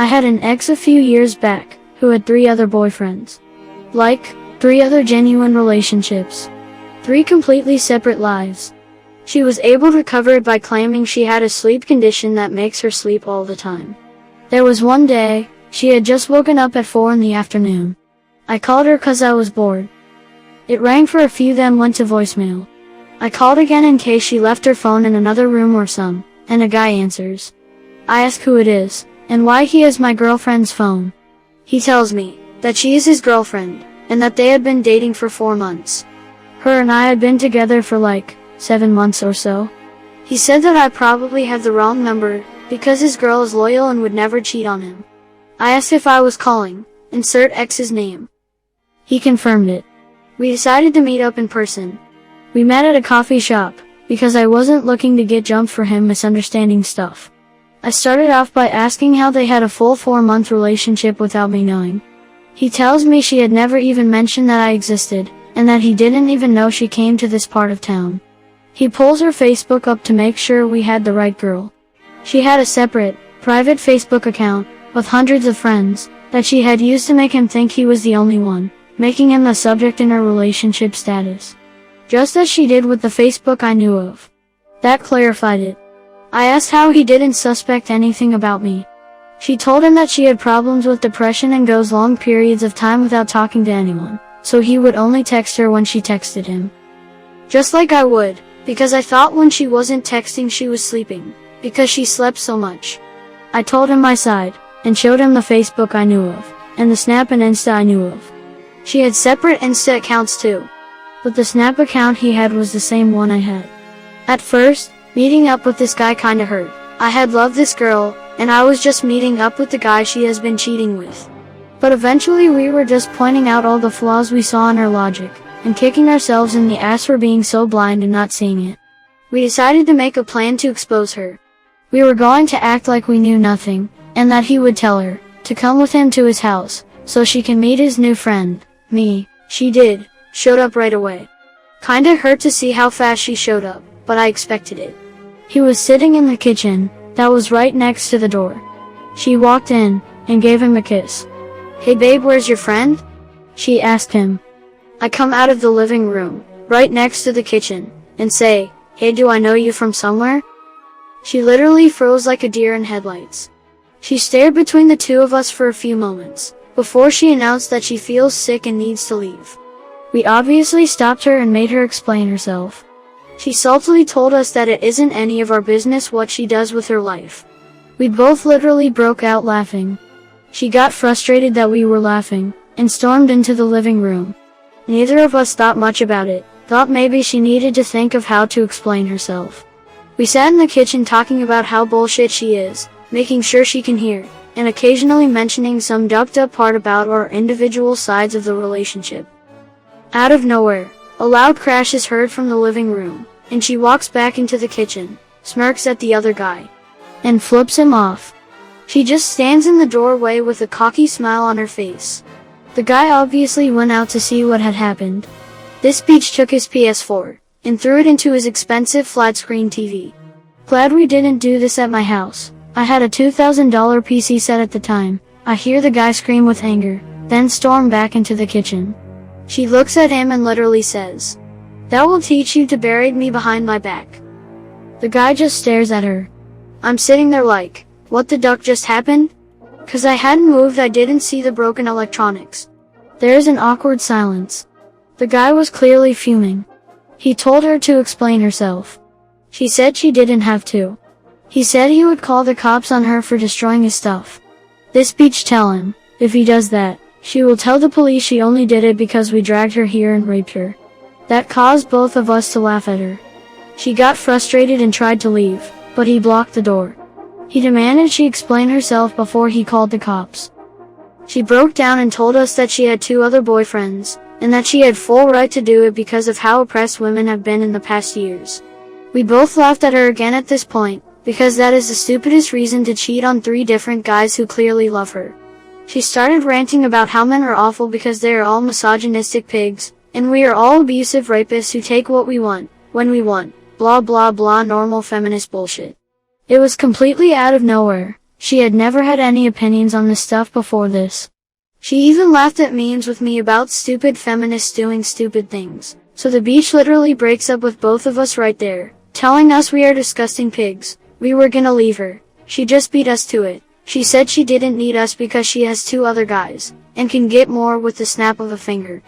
I had an ex a few years back, who had 3 other boyfriends. Like, 3 other genuine relationships. 3 completely separate lives. She was able to cover it by claiming she had a sleep condition that makes her sleep all the time. There was one day, she had just woken up at 4 in the afternoon. I called her 'cause I was bored. It rang for a few then went to voicemail. I called again in case she left her phone in another room or some, and a guy answers. I ask who it is, and why he has my girlfriend's phone. He tells me that she is his girlfriend, and that they had been dating for 4 months. Her and I had been together for like 7 months or so. He said that I probably had the wrong number, because his girl is loyal and would never cheat on him. I asked if I was calling, insert ex's name. He confirmed it. We decided to meet up in person. We met at a coffee shop, because I wasn't looking to get jumped for him misunderstanding stuff. I started off by asking how they had a full 4-month relationship without me knowing. He tells me she had never even mentioned that I existed, and that he didn't even know she came to this part of town. He pulls her Facebook up to make sure we had the right girl. She had a separate, private Facebook account, with hundreds of friends, that she had used to make him think he was the only one, making him the subject in her relationship status. Just as she did with the Facebook I knew of. That clarified it. I asked how he didn't suspect anything about me. She told him that she had problems with depression and goes long periods of time without talking to anyone, so he would only text her when she texted him. Just like I would, because I thought when she wasn't texting she was sleeping, because she slept so much. I told him my side, and showed him the Facebook I knew of, and the Snap and Insta I knew of. She had separate Insta accounts too, but the Snap account he had was the same one I had. At first, meeting up with this guy kinda hurt. I had loved this girl, and I was just meeting up with the guy she has been cheating with. But eventually we were just pointing out all the flaws we saw in her logic, and kicking ourselves in the ass for being so blind and not seeing it. We decided to make a plan to expose her. We were going to act like we knew nothing, and that he would tell her to come with him to his house, so she can meet his new friend, me. She did, showed up right away. Kinda hurt to see how fast she showed up, but I expected it. He was sitting in the kitchen, that was right next to the door. She walked in, and gave him a kiss. Hey babe, where's your friend? She asked him. I come out of the living room, right next to the kitchen, and say, hey, do I know you from somewhere? She literally froze like a deer in headlights. She stared between the two of us for a few moments, before she announced that she feels sick and needs to leave. We obviously stopped her and made her explain herself. She saltily told us that it isn't any of our business what she does with her life. We both literally broke out laughing. She got frustrated that we were laughing, and stormed into the living room. Neither of us thought much about it, thought maybe she needed to think of how to explain herself. We sat in the kitchen talking about how bullshit she is, making sure she can hear, and occasionally mentioning some ducked up part about our individual sides of the relationship. Out of nowhere, a loud crash is heard from the living room, and she walks back into the kitchen, smirks at the other guy, and flips him off. She just stands in the doorway with a cocky smile on her face. The guy obviously went out to see what had happened. This beach took his PS4, and threw it into his expensive flat-screen TV. Glad we didn't do this at my house. I had a $2,000 PC set at the time. I hear the guy scream with anger, then storm back into the kitchen. She looks at him and literally says, "That will teach you to bury me behind my back." The guy just stares at her. I'm sitting there like, what the duck just happened? 'Cause I hadn't moved, I didn't see the broken electronics. There's an awkward silence. The guy was clearly fuming. He told her to explain herself. She said she didn't have to. He said he would call the cops on her for destroying his stuff. This bitch tell him, if he does that, she will tell the police she only did it because we dragged her here and raped her. That caused both of us to laugh at her. She got frustrated and tried to leave, but he blocked the door. He demanded she explain herself before he called the cops. She broke down and told us that she had 2 other boyfriends, and that she had full right to do it because of how oppressed women have been in the past years. We both laughed at her again at this point, because that is the stupidest reason to cheat on 3 different guys who clearly love her. She started ranting about how men are awful because they are all misogynistic pigs, and we are all abusive rapists who take what we want, when we want, blah blah blah, normal feminist bullshit. It was completely out of nowhere. She had never had any opinions on this stuff before this. She even laughed at memes with me about stupid feminists doing stupid things. So the beach literally breaks up with both of us right there, telling us we are disgusting pigs. We were gonna leave her. She just beat us to it. She said she didn't need us because she has 2 other guys, and can get more with the snap of a finger.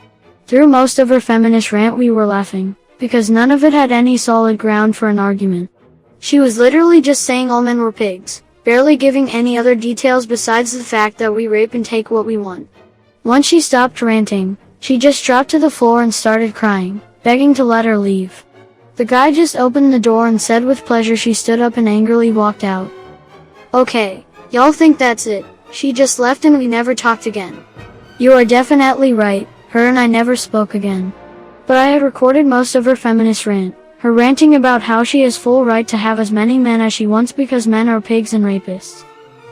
Through most of her feminist rant we were laughing, because none of it had any solid ground for an argument. She was literally just saying all men were pigs, barely giving any other details besides the fact that we rape and take what we want. Once she stopped ranting, she just dropped to the floor and started crying, begging to let her leave. The guy just opened the door and said with pleasure. She stood up and angrily walked out. Okay, y'all think that's it. She just left and we never talked again. You are definitely right, her and I never spoke again. But I had recorded most of her feminist rant, her ranting about how she has full right to have as many men as she wants because men are pigs and rapists.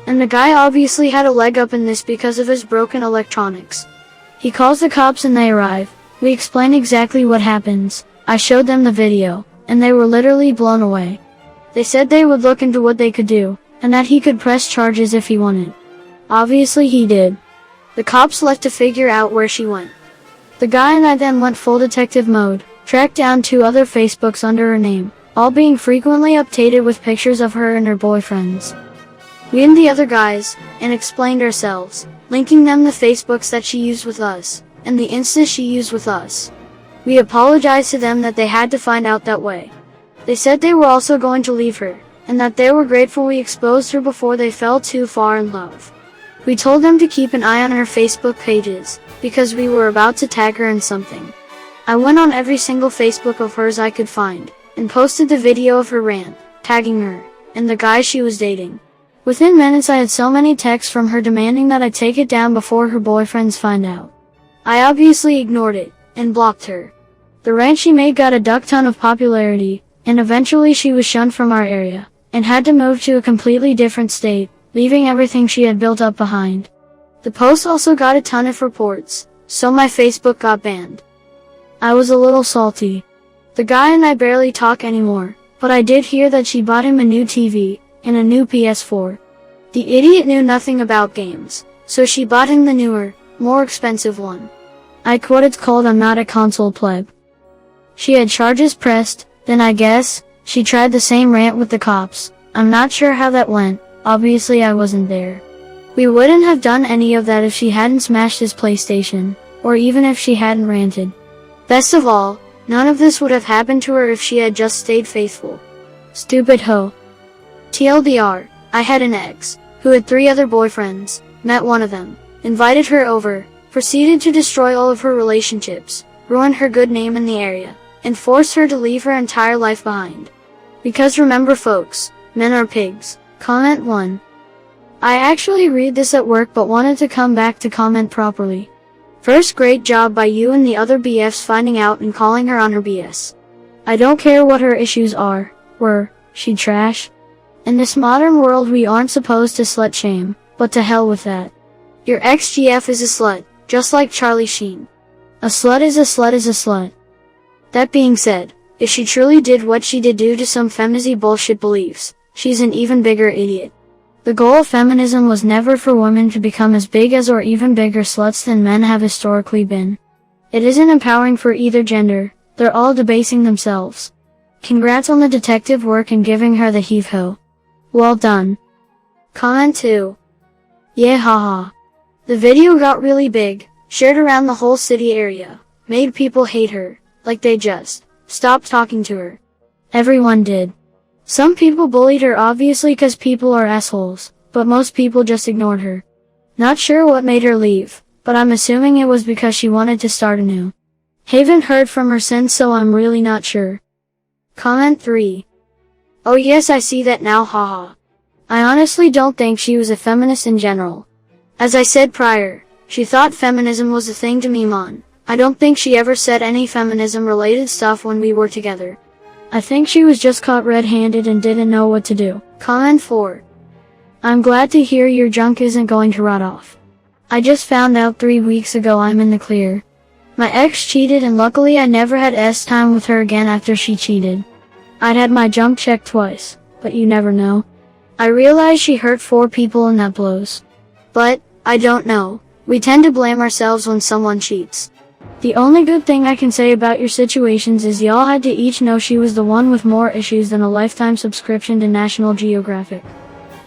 And the guy obviously had a leg up in this because of his broken electronics. He calls the cops and they arrive. We explain exactly what happens. I showed them the video, and they were literally blown away. They said they would look into what they could do, and that he could press charges if he wanted. Obviously he did. The cops left to figure out where she went. The guy and I then went full detective mode, tracked down 2 other Facebooks under her name, all being frequently updated with pictures of her and her boyfriends. We and the other guys, and explained ourselves, linking them the Facebooks that she used with us, and the Instas she used with us. We apologized to them that they had to find out that way. They said they were also going to leave her, and that they were grateful we exposed her before they fell too far in love. We told them to keep an eye on her Facebook pages, because we were about to tag her in something. I went on every single Facebook of hers I could find, and posted the video of her rant, tagging her, and the guy she was dating. Within minutes I had so many texts from her demanding that I take it down before her boyfriends find out. I obviously ignored it, and blocked her. The rant she made got a duck ton of popularity, and eventually she was shunned from our area, and had to move to a completely different state, leaving everything she had built up behind. The post also got a ton of reports, so my Facebook got banned. I was a little salty. The guy and I barely talk anymore, but I did hear that she bought him a new TV, and a new PS4. The idiot knew nothing about games, so she bought him the newer, more expensive one. I quote it's called I'm not a console pleb. She had charges pressed, then I guess, she tried the same rant with the cops. I'm not sure how that went, obviously I wasn't there. We wouldn't have done any of that if she hadn't smashed his PlayStation, or even if she hadn't ranted. Best of all, none of this would have happened to her if she had just stayed faithful. Stupid hoe. TLDR, I had an ex, who had 3 other boyfriends, met one of them, invited her over, proceeded to destroy all of her relationships, ruin her good name in the area, and forced her to leave her entire life behind. Because remember folks, men are pigs. Comment 1. I actually read this at work but wanted to come back to comment properly. First, great job by you and the other BFs finding out and calling her on her BS. I don't care what her issues are, were she trash? In this modern world we aren't supposed to slut shame, but to hell with that. Your ex-GF is a slut, just like Charlie Sheen. A slut is a slut is a slut. That being said, if she truly did what she did due to some feminazi bullshit beliefs, she's an even bigger idiot. The goal of feminism was never for women to become as big as or even bigger sluts than men have historically been. It isn't empowering for either gender, they're all debasing themselves. Congrats on the detective work and giving her the heave-ho. Well done. Comment 2. Yeah haha. The video got really big, shared around the whole city area, made people hate her, like they just stopped talking to her. Everyone did. Some people bullied her obviously cause people are assholes, but most people just ignored her. Not sure what made her leave, but I'm assuming it was because she wanted to start anew. Haven't heard from her since so I'm really not sure. Comment 3. Oh yes I see that now haha. I honestly don't think she was a feminist in general. As I said prior, she thought feminism was a thing to meme on. I don't think she ever said any feminism related stuff when we were together. I think she was just caught red-handed and didn't know what to do. Comment 4. I'm glad to hear your junk isn't going to rot off. I just found out 3 weeks ago I'm in the clear. My ex cheated and luckily I never had time with her again after she cheated. I'd had my junk checked twice, but you never know. I realize she hurt 4 people and that blows. But, I don't know. We tend to blame ourselves when someone cheats. The only good thing I can say about your situations is y'all had to each know she was the one with more issues than a lifetime subscription to National Geographic.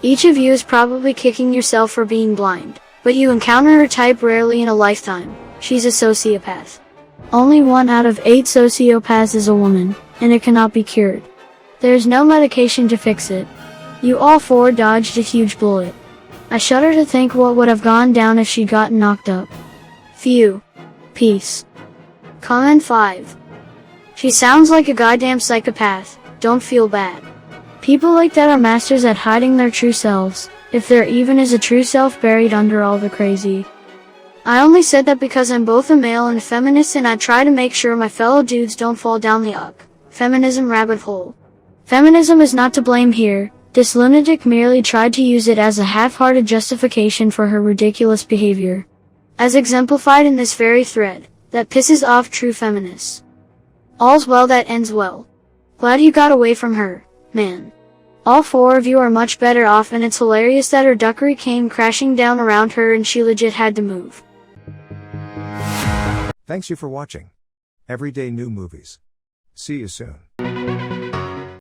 Each of you is probably kicking yourself for being blind, but you encounter her type rarely in a lifetime. She's a sociopath. Only 1 out of 8 sociopaths is a woman, and it cannot be cured. There's no medication to fix it. You all 4 dodged a huge bullet. I shudder to think what would have gone down if she'd gotten knocked up. Phew. Peace. Comment 5. She sounds like a goddamn psychopath. Don't feel bad. People like that are masters at hiding their true selves, if there even is a true self buried under all the crazy. I only said that because I'm both a male and a feminist, and I try to make sure my fellow dudes don't fall down the feminism rabbit hole. Feminism is not to blame here. This lunatic merely tried to use it as a half-hearted justification for her ridiculous behavior. As exemplified in this very thread, that pisses off true feminists. All's well that ends well. Glad you got away from her, man. All 4 of you are much better off, and it's hilarious that her duckery came crashing down around her and she legit had to move. Thanks you for watching. Everyday new movies. See you soon.